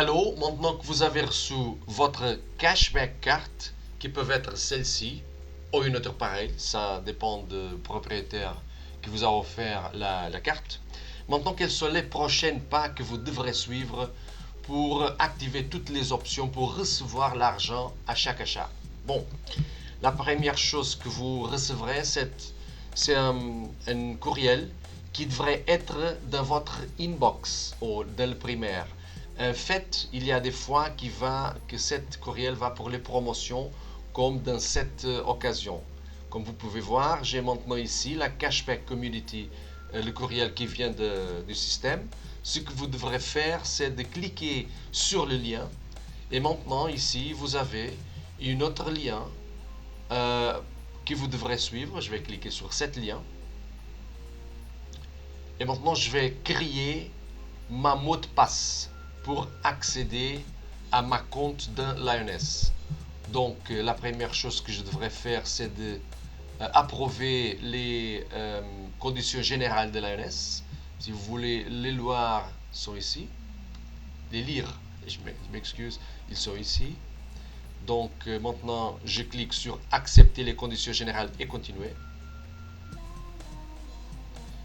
Allô, maintenant que vous avez reçu votre cashback carte, qui peuvent être celle-ci ou une autre pareille, ça dépend du propriétaire qui vous a offert la carte. Maintenant, quels sont les prochains pas que vous devrez suivre pour activer toutes les options pour recevoir l'argent à chaque achat? Bon, la première chose que vous recevrez, c'est un courriel qui devrait être dans votre inbox ou dans le primaire. En fait, il y a des fois que cette courriel va pour les promotions, comme dans cette occasion. Comme vous pouvez voir, j'ai maintenant ici la Cashback Community, le courriel qui vient du système. Ce que vous devrez faire, c'est de cliquer sur le lien. Et maintenant, ici, vous avez un autre lien euh, que vous devrez suivre. Je vais cliquer sur cet lien. Et maintenant, je vais créer ma mot de passe pour accéder à ma compte de Lioness. Donc, la première chose que je devrais faire, c'est de approuver les conditions générales de Lioness. Si vous voulez, les lois sont ici. Les lire, je m'excuse, ils sont ici. Donc maintenant, je clique sur accepter les conditions générales et continuer.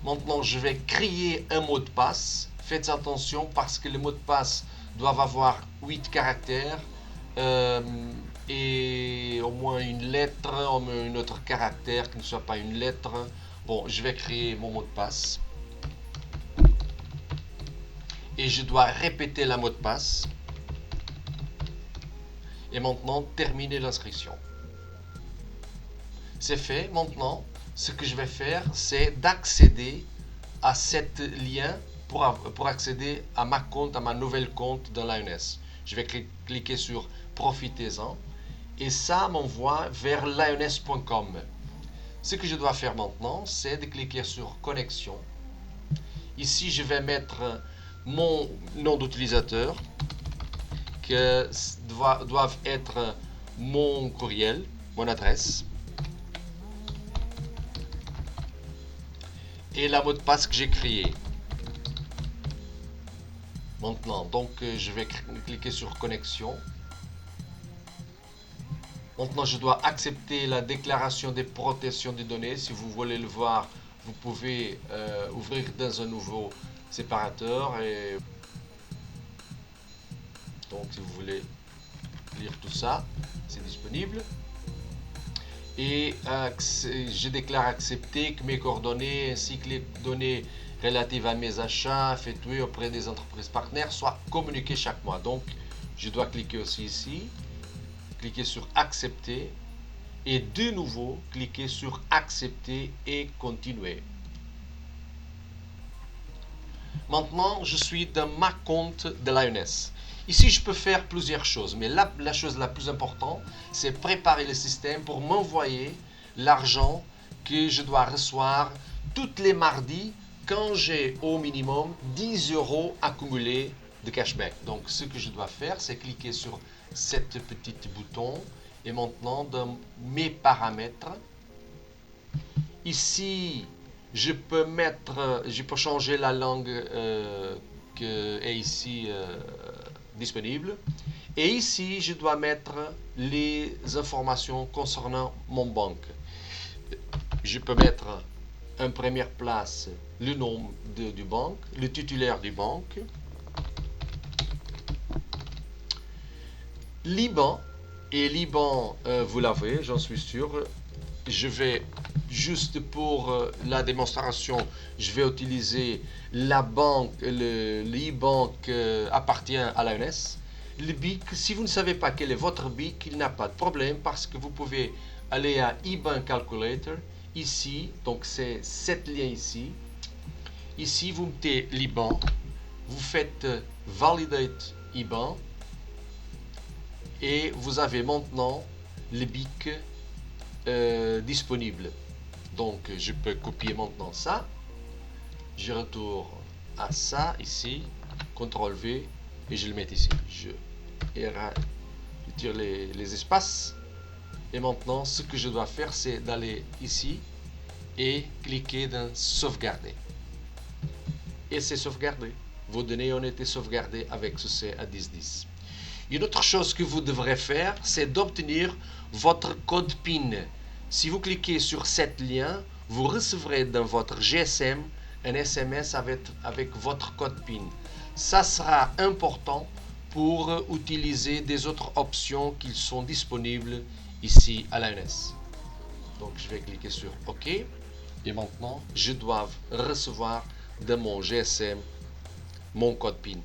Maintenant, je vais créer un mot de passe. Faites attention parce que les mots de passe doivent avoir 8 caractères euh, et au moins une lettre, au moins un autre caractère qui ne soit pas une lettre. Bon, je vais créer mon mot de passe et je dois répéter la mot de passe et maintenant terminer l'inscription. C'est fait. Maintenant, ce que je vais faire, c'est d'accéder à cet lien pour accéder à ma compte, à ma nouvelle compte dans Lioness. Je vais cliquer sur Profitez-en et ça m'envoie vers lioness.com. Ce que je dois faire maintenant, c'est de cliquer sur Connexion. Ici, je vais mettre mon nom d'utilisateur que doivent être mon courriel, mon adresse et la mot de passe que j'ai créé. Maintenant, donc je vais cliquer sur connexion. Maintenant, je dois accepter la déclaration des protections des données. Si vous voulez le voir, vous pouvez ouvrir dans un nouveau séparateur. Et donc, si vous voulez lire tout ça, c'est disponible. Et je déclare accepter que mes coordonnées ainsi que les données relatives à mes achats effectués auprès des entreprises partenaires soient communiquées chaque mois. Donc, je dois cliquer aussi ici, cliquer sur accepter et de nouveau cliquer sur accepter et continuer. Maintenant, je suis dans ma compte de Lioness. Ici, je peux faire plusieurs choses, mais la chose la plus importante, c'est préparer le système pour m'envoyer l'argent que je dois recevoir tous les mardis quand j'ai au minimum 10 euros accumulés de cashback. Donc, ce que je dois faire, c'est cliquer sur cette petite bouton et maintenant dans mes paramètres. Ici, je peux changer la langue qui est ici disponible. Et ici, je dois mettre les informations concernant mon banque. Je peux mettre en première place le nom du banque, le titulaire du banque, l'IBAN, et l'IBAN, vous l'avez, j'en suis sûr. Je vais juste pour la démonstration, je vais utiliser la banque, l'IBAN qui appartient à l'ANS. Le BIC, si vous ne savez pas quel est votre BIC, il n'y a pas de problème parce que vous pouvez aller à IBAN Calculator, ici, donc c'est cette lien ici. Ici, vous mettez l'IBAN, vous faites Validate IBAN et vous avez maintenant le BIC disponible. Donc je peux copier maintenant ça, je retourne à ça ici, CTRL V et je le mets ici. Je tire les espaces et maintenant ce que je dois faire c'est d'aller ici et cliquer dans sauvegarder et c'est sauvegardé. vos données ont été sauvegardées avec succès à 10-10. Une autre chose que vous devrez faire, c'est d'obtenir votre code PIN. Si vous cliquez sur cet lien, vous recevrez dans votre GSM un SMS avec votre code PIN. Ça sera important pour utiliser des autres options qui sont disponibles ici à l'ANS. Donc je vais cliquer sur OK et maintenant je dois recevoir de mon GSM mon code PIN.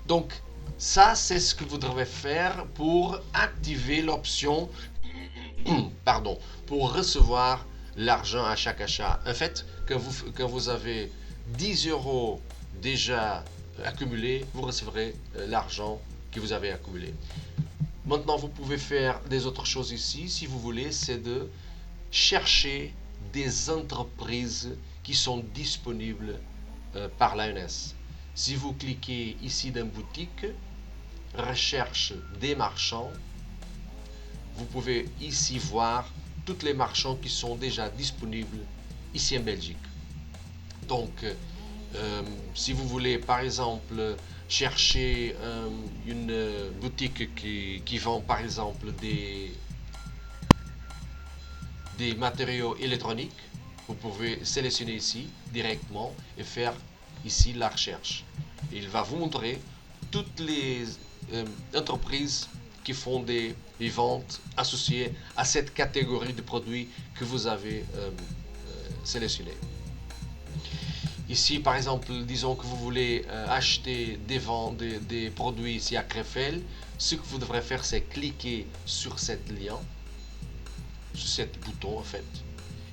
Donc ça c'est ce que vous devez faire pour activer l'option pardon, pour recevoir l'argent à chaque achat. En fait, quand vous avez 10 euros déjà accumulés, vous recevrez l'argent que vous avez accumulé. Maintenant, vous pouvez faire des autres choses ici, si vous voulez, c'est de chercher des entreprises qui sont disponibles par l'ANS. Si vous cliquez ici dans boutique, recherche des marchands, vous pouvez ici voir tous les marchands qui sont déjà disponibles ici en Belgique. Donc, si vous voulez par exemple chercher une boutique qui vend par exemple des matériaux électroniques, vous pouvez sélectionner ici directement et faire ici la recherche. Il va vous montrer toutes les entreprises qui font des ventes associées à cette catégorie de produits que vous avez sélectionné. Ici, par exemple, disons que vous voulez acheter des produits ici à Krefeld. Ce que vous devrez faire, c'est cliquer sur cet lien, sur cet bouton en fait.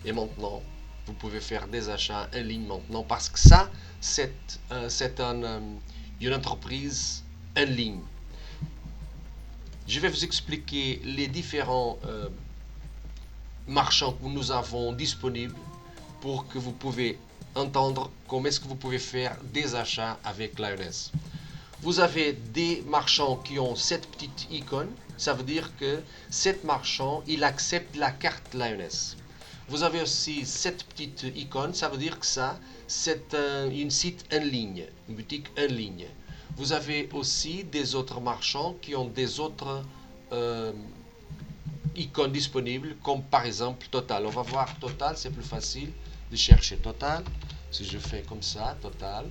Et maintenant, vous pouvez faire des achats en ligne maintenant parce que ça, c'est une entreprise en ligne. Je vais vous expliquer les différents marchands que nous avons disponibles pour que vous pouvez entendre comment est-ce que vous pouvez faire des achats avec l'ANS. Vous avez des marchands qui ont cette petite icône, ça veut dire que cet marchand, il accepte la carte l'ANS. Vous avez aussi cette petite icône, ça veut dire que ça, c'est une site en ligne, une boutique en ligne. Vous avez aussi des autres marchands qui ont des autres icônes disponibles, comme par exemple Total. On va voir Total, c'est plus facile de chercher Total. Si je fais comme ça, Total.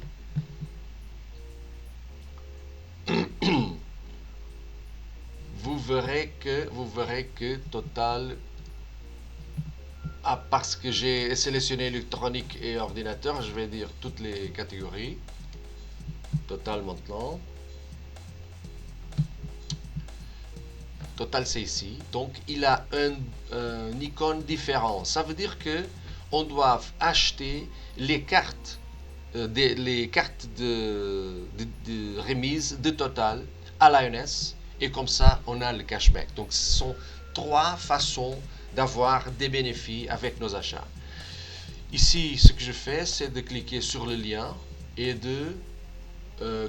Vous verrez que Total, parce que j'ai sélectionné électronique et ordinateur, je vais dire toutes les catégories. Total maintenant. Total c'est ici. Donc il a un icône différent. Ça veut dire que on doit acheter les cartes, les cartes de remise de Total à l'ANS et comme ça on a le cashback. Donc ce sont trois façons d'avoir des bénéfices avec nos achats. Ici ce que je fais c'est de cliquer sur le lien et de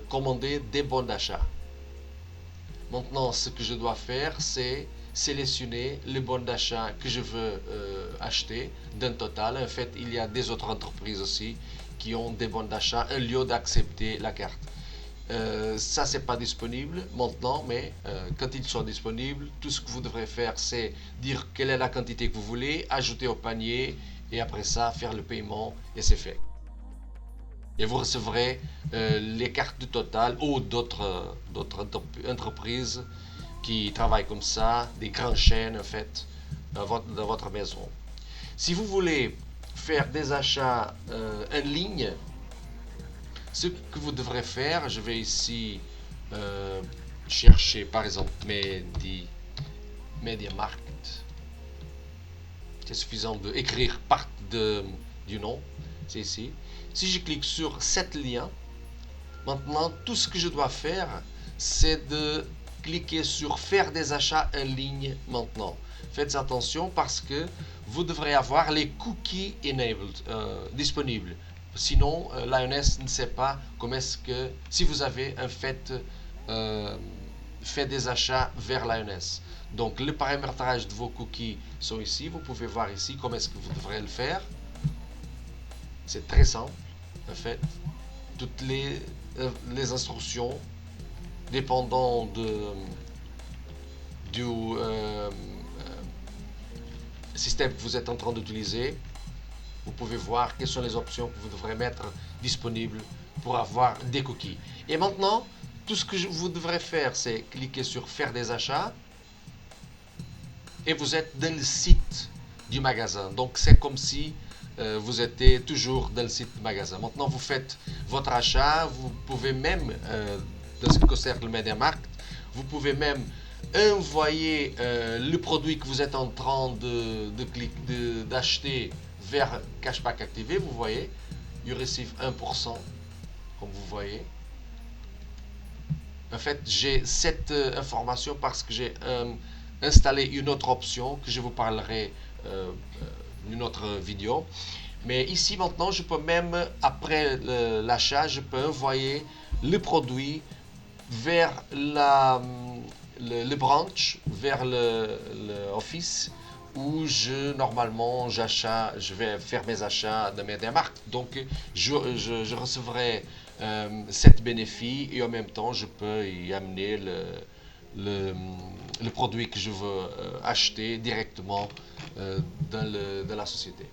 commander des bons d'achat. Maintenant, ce que je dois faire, c'est sélectionner les bons d'achat que je veux acheter d'un Total. En fait, il y a des autres entreprises aussi qui ont des bons d'achat au lieu d'accepter la carte. Ça, c'est pas disponible maintenant, mais quand ils sont disponibles, tout ce que vous devrez faire, c'est dire quelle est la quantité que vous voulez, ajouter au panier et après ça, faire le paiement et c'est fait. Et vous recevrez les cartes de Total ou d'autres entreprises qui travaillent comme ça, des grandes chaînes en fait, dans votre maison. Si vous voulez faire des achats en ligne, ce que vous devrez faire, je vais ici chercher par exemple MediaMarkt. C'est suffisant d'écrire part du nom, c'est ici. Si je clique sur cet lien, maintenant tout ce que je dois faire, c'est de cliquer sur faire des achats en ligne maintenant. Faites attention parce que vous devrez avoir les cookies enabled disponibles. Sinon, l'ANS ne sait pas comment est-ce que, si vous avez en fait fait des achats vers l'ANS. Donc, le paramétrage de vos cookies sont ici. Vous pouvez voir ici comment est-ce que vous devrez le faire. C'est très simple, en fait. les instructions dépendant du système que vous êtes en train d'utiliser. Vous pouvez voir quelles sont les options que vous devrez mettre disponibles pour avoir des cookies. Et maintenant, tout ce que vous devrez faire, c'est cliquer sur faire des achats et vous êtes dans le site du magasin. Donc c'est comme si vous étiez toujours dans le site du magasin. Maintenant, vous faites votre achat. Vous pouvez même, dans ce qui concerne le MediaMarkt, vous pouvez même envoyer le produit que vous êtes en train d'acheter vers Cashback activé. Vous voyez, you receive 1%, comme vous voyez. En fait, j'ai cette information parce que j'ai installé une autre option que je vous parlerai une autre vidéo. Mais ici maintenant, je peux même, après l'achat, je peux envoyer le produit vers le branch, vers l'office où normalement je vais faire mes achats de MediaMarkt. Donc je recevrai cet bénéfice et en même temps je peux y amener le, le produit que je veux acheter directement dans la société.